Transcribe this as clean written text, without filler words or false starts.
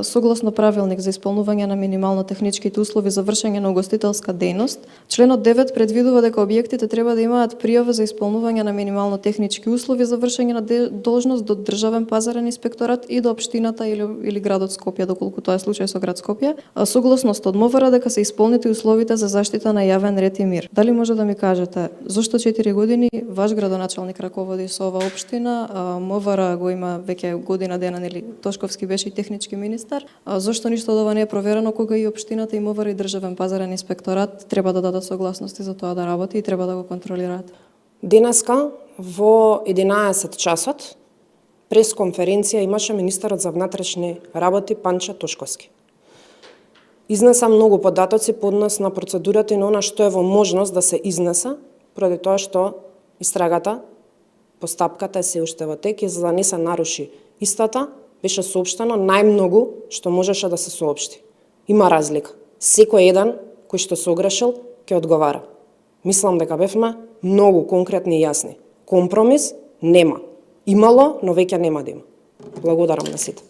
Согласно правилник за исполнување на минимално техничките услови за вршење на угостителска дејност, членот 9 предвидува дека објектите треба да имаат пријава за исполнување на минимално технички услови за вршење на должност до државен пазарен инспекторат и до општината или градот Скопје, доколку тоа е случај со град Скопје, согласно МВР дека се исполнети условите за заштита на јавен ред и мир. Дали може да ми кажете зошто 4 години ваш градоначалник раководи со ова општина, МВР го има веќе година дена, нели Тошковски беше и технички министер? Зошто ништо од ова не е проверено кога и општината и МВР и државен пазарен инспекторат треба да дадат согласности за тоа да работи и треба да го контролираат? Денеска во 11 часот пресконференција имаше министерот за внатрешни работи Панча Тошковски. Изнеса многу податоци по однос на процедурата и на она што е во можност да се изнеса, поради тоа што истрагата, постапката е се уште во тек и за да не се наруши истата, беше соопштено најмногу што можеше да се соопшти. Има разлика. Секој еден кој што се огрешил ќе одговара. Мислам дека бевме многу конкретни и јасни. Компромис нема. Имало, но веќе нема да има. Благодарам на сите.